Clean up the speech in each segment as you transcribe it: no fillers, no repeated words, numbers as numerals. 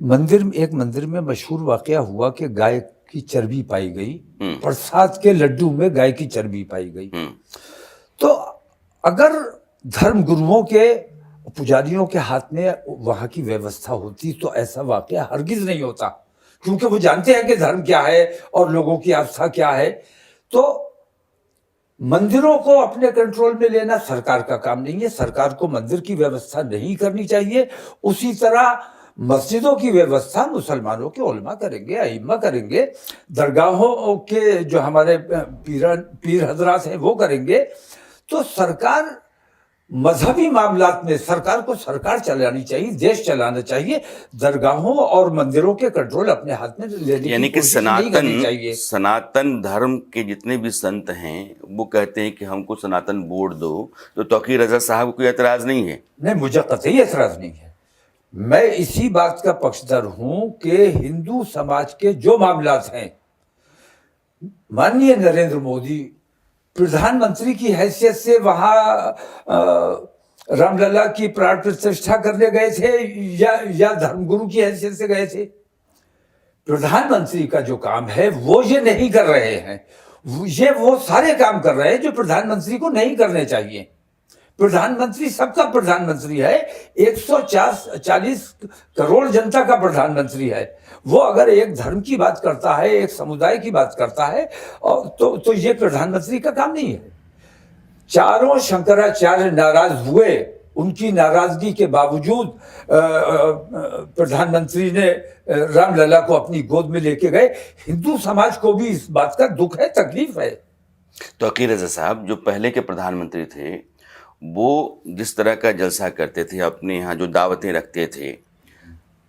एक मंदिर में मशहूर वाकया हुआ कि गाय की चर्बी पाई गई, प्रसाद के लड्डू में गाय की चर्बी पाई गई। तो अगर धर्म गुरुओं के, पुजारियों के हाथ में वहां की व्यवस्था होती तो ऐसा वाकया हरगिज नहीं होता, क्योंकि वो जानते हैं कि धर्म क्या है और लोगों की आस्था क्या है। तो मंदिरों को अपने कंट्रोल में लेना सरकार का काम नहीं है, सरकार को मंदिर की व्यवस्था नहीं करनी चाहिए। उसी तरह मस्जिदों की व्यवस्था मुसलमानों के उलमा करेंगे, अइम्मा करेंगे, दरगाहों के जो हमारे पीर हजरात हैं वो करेंगे। तो सरकार, मजहबी मामलात में सरकार को सरकार चलानी चाहिए, देश चलाना चाहिए। दरगाहों और मंदिरों के कंट्रोल अपने हाथ में लेने यानी की कि कोशिश नहीं करनी चाहिए। सनातन धर्म के जितने भी संत हैं वो कहते हैं कि हमको सनातन बोर्ड दो, तो तौकीर रजा साहब को कोई एतराज नहीं है? नहीं, मुझे कतई एतराज नहीं है। मैं इसी बात का पक्षधर हूं कि हिंदू समाज के जो मामलात हैं, माननीय नरेंद्र मोदी प्रधानमंत्री की हैसियत से वहां रामलला की प्राण प्रतिष्ठा करने गए थे या धर्मगुरु की हैसियत से गए थे? प्रधानमंत्री का जो काम है वो ये नहीं कर रहे हैं। ये वो सारे काम कर रहे हैं जो प्रधानमंत्री को नहीं करने चाहिए। प्रधानमंत्री सबका प्रधानमंत्री है, 140 करोड़ जनता का प्रधानमंत्री है। वो अगर एक धर्म की बात करता है, एक समुदाय की बात करता है, तो ये प्रधानमंत्री का काम नहीं है। चारों शंकराचार्य नाराज हुए, उनकी नाराजगी के बावजूद प्रधानमंत्री ने रामलला को अपनी गोद में लेके गए। हिंदू समाज को भी इस बात का दुख है, तकलीफ है। तौकीर रजा साहब जो पहले के प्रधानमंत्री थे वो जिस तरह का जलसा करते थे, अपने यहाँ जो दावतें रखते थे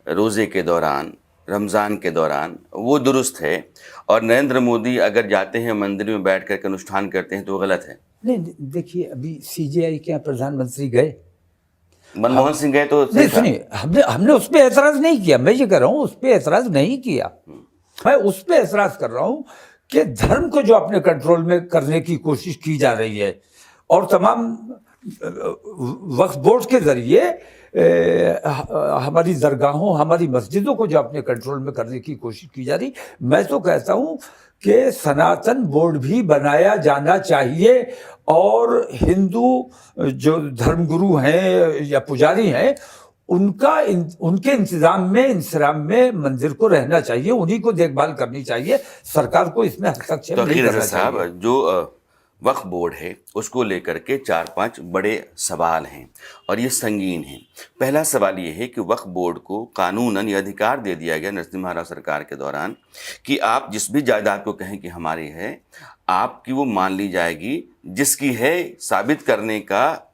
रोज़े के दौरान, रमज़ान के दौरान, वो दुरुस्त है। और नरेंद्र मोदी अगर जाते हैं मंदिर में बैठ कर के अनुष्ठान करते हैं तो वो गलत है? नहीं, देखिए, अभी सीजेआई के प्रधानमंत्री गए, मनमोहन सिंह गए तो नहीं सुनिए, हमने उस पर ऐतराज नहीं किया। मैं ये कह रहा हूँ उस पर ऐतराज नहीं किया। मैं उस पर ऐतराज कर रहा हूँ कि धर्म को जो अपने कंट्रोल में करने की कोशिश की जा रही है और तमाम वक्फ बोर्ड के जरिए हमारी दरगाहों, हमारी मस्जिदों को जो अपने कंट्रोल में करने की कोशिश की जा रही, मैं तो कहता हूं कि सनातन बोर्ड भी बनाया जाना चाहिए और हिंदू जो धर्मगुरु हैं या पुजारी हैं उनके इंतजाम में मंदिर को रहना चाहिए, उन्हीं को देखभाल करनी चाहिए। सरकार को इसमें हस्तक्षेप नहीं करना चाहिए। जो वक्फ बोर्ड है उसको लेकर के 4-5 बड़े सवाल हैं और ये संगीन हैं। पहला सवाल ये है कि वक्फ बोर्ड को कानूनन ये अधिकार दे दिया गया नरसिम्हा राव सरकार के दौरान कि आप जिस भी जायदाद को कहें कि हमारी है, आपकी वो मान ली जाएगी, जिसकी है साबित करने का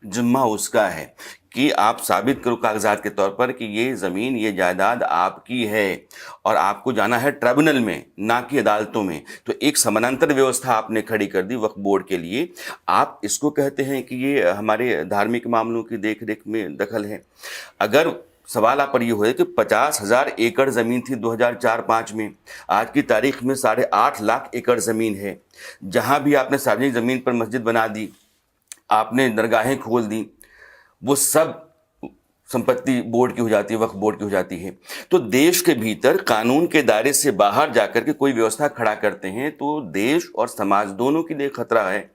जिम्मा उसका है कि आप साबित करो कागजात के तौर पर कि ये ज़मीन, ये जायदाद आपकी है और आपको जाना है ट्रिब्यूनल में, ना कि अदालतों में। तो एक समानांतर व्यवस्था आपने खड़ी कर दी वक्फ बोर्ड के लिए। आप इसको कहते हैं कि ये हमारे धार्मिक मामलों की देख रेख में दखल है? अगर सवाल आप पर ये हो कि 50,000 एकड़ ज़मीन थी 2004-5 में, आज की तारीख में 8.5 लाख एकड़ ज़मीन है। जहाँ भी आपने सार्वजनिक ज़मीन पर मस्जिद बना दी, आपने दरगाहें खोल दी, वो सब संपत्ति बोर्ड की हो जाती है, वक्फ बोर्ड की हो जाती है। तो देश के भीतर कानून के दायरे से बाहर जाकर के कोई व्यवस्था खड़ा करते हैं तो देश और समाज दोनों के लिए खतरा है।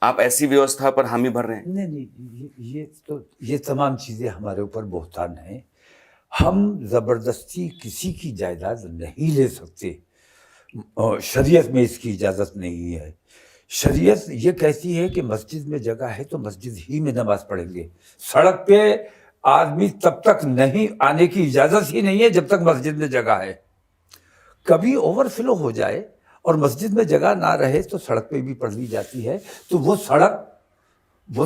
आप ऐसी व्यवस्था पर हामी भर रहे हैं? नहीं, ये तमाम चीज़ें हमारे ऊपर बहतान हैं। हम ज़बरदस्ती किसी की जायदाद नहीं ले सकते, शरीयत में इसकी इजाज़त नहीं है। शरीयत ये कहती है कि मस्जिद में जगह है तो मस्जिद ही में नमाज पढ़ेंगे। सड़क पे आदमी तब तक नहीं आने की इजाज़त ही नहीं है जब तक मस्जिद में जगह है। कभी ओवरफ्लो हो जाए और मस्जिद में जगह ना रहे तो सड़क पे भी पढ़ ली जाती है, तो वो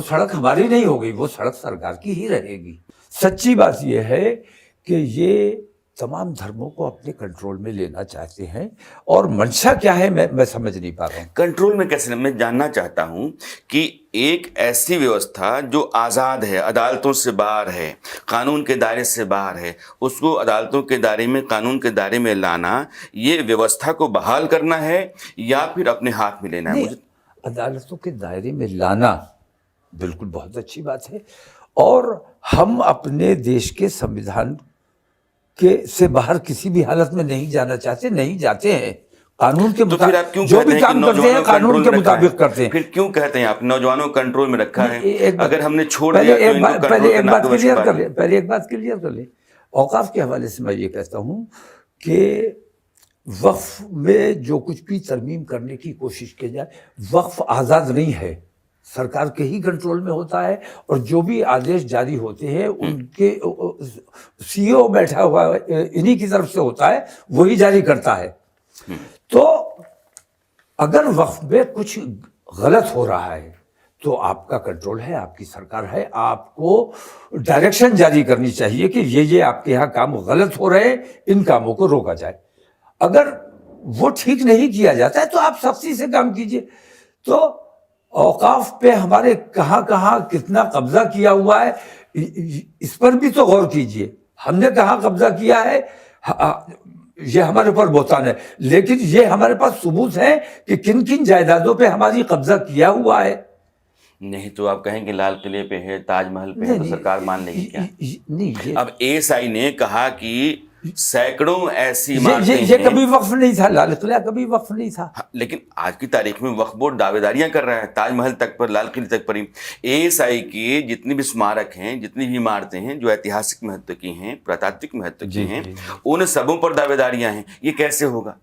सड़क हमारी नहीं होगी, वो सड़क सरकार की ही रहेगी। सच्ची बात यह है कि ये तमाम धर्मों को अपने कंट्रोल में लेना चाहते हैं और मंशा क्या है मैं समझ नहीं पा रहा हूँ। कंट्रोल में कैसे? मैं जानना चाहता हूँ कि एक ऐसी व्यवस्था जो आज़ाद है, अदालतों से बाहर है, कानून के दायरे से बाहर है, उसको अदालतों के दायरे में, कानून के दायरे में लाना, ये व्यवस्था को बहाल करना है या फिर अपने हाथ में लेना है? मुझे अदालतों के दायरे में लाना बिल्कुल बहुत अच्छी बात है और हम अपने देश के संविधान के से बाहर किसी भी हालत में नहीं जाना चाहते, नहीं जाते हैं। कानून के तो फिर आप मुताबिक क्यों जो कहते भी हैं कि काम करते हैं नौजवानों को कानून कंट्रोल के में रखा है? मुताबिक करते हैं। फिर क्यों कहते हैं आप नौजवानों को कंट्रोल में रखा है? एक अगर हमने छोड़ पहले दिया तो एक इनको बात कंट्रोल करना तो वैसी बात है। पहले एक बात क्लियर कर ले। औकाफ के हवाले से मैं ये कहता हूँ कि वक्फ में जो कुछ भी तरमीम करने की कोशिश की जाए, वक्फ आज़ाद नहीं है, सरकार के ही कंट्रोल में होता है। और जो भी आदेश जारी होते हैं उनके सीईओ बैठा हुआ इन्हीं की तरफ से होता है, वही जारी करता है। तो अगर वक्फ में कुछ गलत हो रहा है तो आपका कंट्रोल है, आपकी सरकार है, आपको डायरेक्शन जारी करनी चाहिए कि ये आपके यहाँ काम गलत हो रहे हैं, इन कामों को रोका जाए। अगर वो ठीक नहीं किया जाता है तो आप सख्ती से काम कीजिए। तो औकाफ पे हमारे कहाँ कहाँ कितना कब्जा किया हुआ है, इस पर भी तो गौर कीजिए। हमने कहाँ कब्जा किया है, ये हमारे ऊपर बोतान है, लेकिन ये हमारे पास सबूत है कि किन किन जायदादों पे हमारी कब्जा किया हुआ है। नहीं तो आप कहेंगे लाल किले पे है, ताजमहल पे है, तो सरकार मान लेगी क्या? नहीं, ये अब एएसआई ने कहा कि सैकड़ों ऐसी ये इमारतें ये हैं। कभी वक्फ नहीं था, लाल किला कभी वक्फ नहीं था। हाँ, लेकिन आज की तारीख में वक्फ बोर्ड दावेदारियां कर रहा है, ताजमहल तक पर, लाल किले तक पर ही। एएसआई के जितने भी स्मारक हैं, जितनी भी इमारतें हैं जो ऐतिहासिक महत्व की हैं, पुरातात्विक महत्व की हैं, उन सबों पर दावेदारियां हैं। ये कैसे होगा?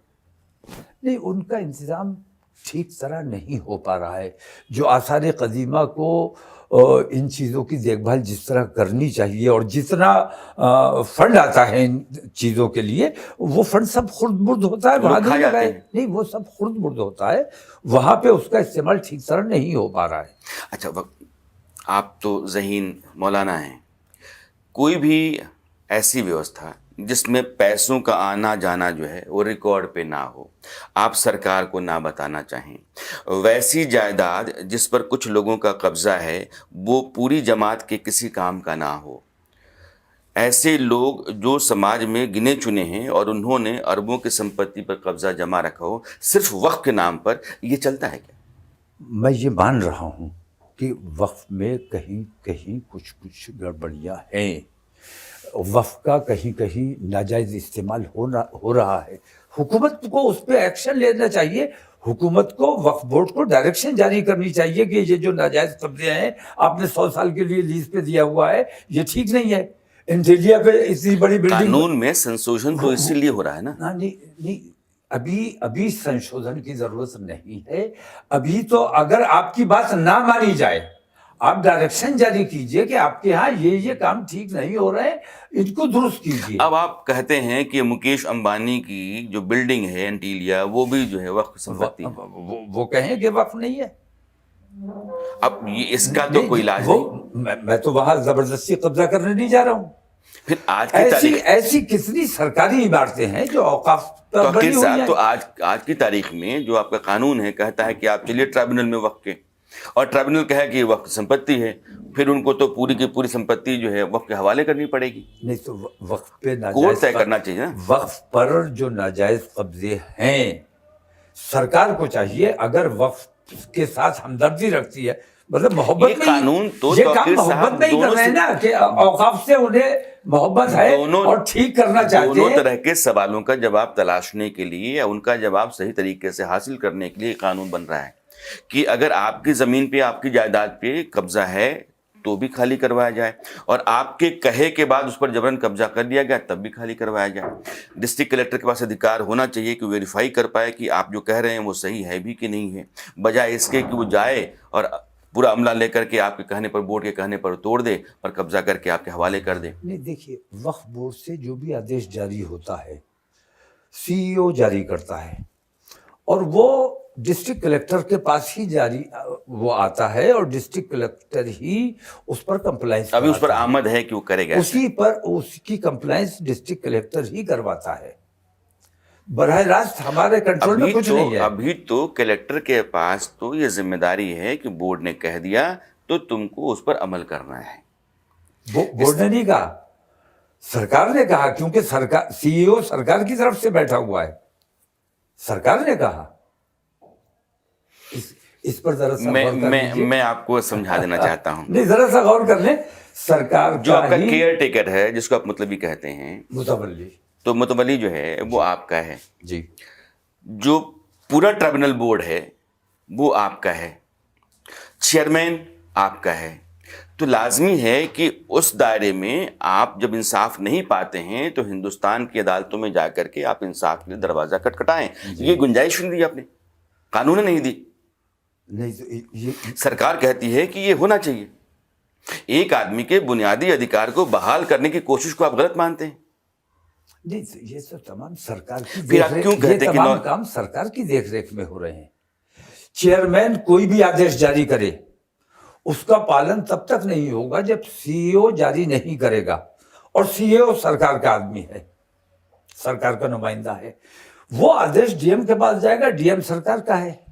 नहीं, उनका इंतजाम ठीक तरह नहीं हो पा रहा है। जो आसार कदीमा को इन चीज़ों की देखभाल जिस तरह करनी चाहिए और जितना फंड आता है इन चीज़ों के लिए, वो फंड सब खुर्द-बुर्द होता है, वहाँ नहीं लगाए। नहीं, वो सब खुर्द-बुर्द होता है, वहाँ पे उसका इस्तेमाल ठीक तरह नहीं हो पा रहा है। अच्छा, आप तो ज़हीन मौलाना हैं, कोई भी ऐसी व्यवस्था जिसमें पैसों का आना जाना जो है वो रिकॉर्ड पे ना हो, आप सरकार को ना बताना चाहें, वैसी जायदाद जिस पर कुछ लोगों का कब्जा है वो पूरी जमात के किसी काम का ना हो, ऐसे लोग जो समाज में गिने चुने हैं और उन्होंने अरबों की संपत्ति पर कब्जा जमा रखा हो सिर्फ वक्फ के नाम पर, ये चलता है क्या? मैं ये मान रहा हूँ कि वक्फ में कहीं कहीं कुछ गड़बड़ियाँ हैं, वक्फ का कहीं कहीं नाजायज इस्तेमाल हो रहा है। हुकूमत को उस पर एक्शन लेना चाहिए। हुकूमत को वक्फ बोर्ड को डायरेक्शन जारी करनी चाहिए कि ये जो नाजायज कब्जे हैं आपने 100 साल के लिए लीज पे दिया हुआ है, ये ठीक नहीं है। इंटीरियर पे इतनी बड़ी बिल्डिंग, कानून में संशोधन तो इसीलिए हो रहा है ना? नहीं, अभी संशोधन की जरूरत नहीं है। अभी तो अगर आपकी बात ना मानी जाए, आप डायरेक्शन जारी कीजिए कि आपके यहाँ ये काम ठीक नहीं हो रहे हैं, इनको दुरुस्त कीजिए। अब आप कहते हैं कि मुकेश अंबानी की जो बिल्डिंग है एंटीलिया, वो भी जो है वक्फ संपत्ति है। वो कहें कि वक्फ नहीं है। अब ये इसका तो कोई इलाज नहीं। मैं तो वहां जबरदस्ती कब्जा करने नहीं जा रहा हूँ। फिर आज की तारीख, ऐसी कितनी सरकारी इमारतें हैं जो औकाफ पर बनी हुई हैं। तो आज की तारीख में जो आपका कानून है कहता है कि आप चलिए ट्राइब्यूनल में वक्फ के, और ट्राइब्यूनल कहे कि वक्फ संपत्ति है, फिर उनको तो पूरी की पूरी संपत्ति जो है वक्फ के हवाले करनी पड़ेगी। नहीं तो वक्फ पे कोर्ट तय करना चाहिए ना। वक्फ पर जो नाजायज कब्जे हैं, सरकार को चाहिए, अगर वक्फ के साथ हमदर्दी रखती है, मतलब मोहब्बत में, कानून तो ये काम मोहब्बत में ही कर रहे हैं ना कि औकाफ से उन्हें मोहब्बत है और ठीक करना चाहते हैं। दोनों तरह के सवालों का जवाब तलाशने के लिए या उनका जवाब सही तरीके से हासिल करने के लिए कानून बन रहा है कि अगर आपकी ज़मीन पे, आपकी जायदाद पे कब्जा है तो भी खाली करवाया जाए, और आपके कहे के बाद उस पर जबरन कब्जा कर लिया गया तब भी खाली करवाया जाए। डिस्ट्रिक्ट कलेक्टर के पास अधिकार होना चाहिए कि वेरीफाई कर पाए कि आप जो कह रहे हैं वो सही है भी कि नहीं है, बजाय इसके कि वो जाए और पूरा अमला लेकर के आपके कहने पर, बोर्ड के कहने पर तोड़ दे और कब्जा करके आपके हवाले कर दे। नहीं, देखिए, वक्फ बोर्ड से जो भी आदेश जारी होता है सीईओ जारी करता है और वो डिस्ट्रिक्ट कलेक्टर के पास ही जारी वो आता है और डिस्ट्रिक्ट कलेक्टर ही उस पर कंप्लायंस, अभी उस पर आमद है कि वो करेगा, उसी पर उसकी कंप्लायंस डिस्ट्रिक्ट कलेक्टर ही करवाता है। बरह रास्त हमारे कंट्रोल में कुछ नहीं है। अभी तो कलेक्टर के पास तो ये जिम्मेदारी है कि बोर्ड ने कह दिया तो तुमको उस पर अमल करना है। बोर्ड ने नहीं कहा, सरकार ने कहा, क्योंकि सरकार, सीईओ सरकार की तरफ से बैठा हुआ है, सरकार ने कहा। इस पर जरा सा मैं आपको समझा देना चाहता हूं। नहीं, जरा सा गौर कर लें। सरकार जो का आपका ही केयर टेकर है, जिसको आप मुतलबी कहते हैं, मुतवल्ली। तो मुतवल्ली जो है वो आपका है, जी जो पूरा ट्राइब्यूनल बोर्ड है वो आपका है, चेयरमैन आपका है। तो लाजमी है कि उस दायरे में आप जब इंसाफ नहीं पाते हैं तो हिंदुस्तान की अदालतों में जाकर के आप इंसाफ के लिए दरवाजा खटखटाएं। ये गुंजाइश नहीं दी आपने, कानून ने नहीं दी। नहीं तो ये सरकार कहती है कि ये होना चाहिए। एक आदमी के बुनियादी अधिकार को बहाल करने की कोशिश को आप गलत मानते हैं। नहीं तो ये सब तमाम सरकार की फिर आप देखरेख, क्यों कहते ये कि तमाम काम सरकार की देखरेख में हो रहे हैं। चेयरमैन कोई भी आदेश जारी करे उसका पालन तब तक नहीं होगा जब सीईओ जारी नहीं करेगा, और सीईओ सरकार का आदमी है, सरकार का नुमाइंदा है। वो आदेश डीएम के पास जाएगा, डीएम सरकार का है।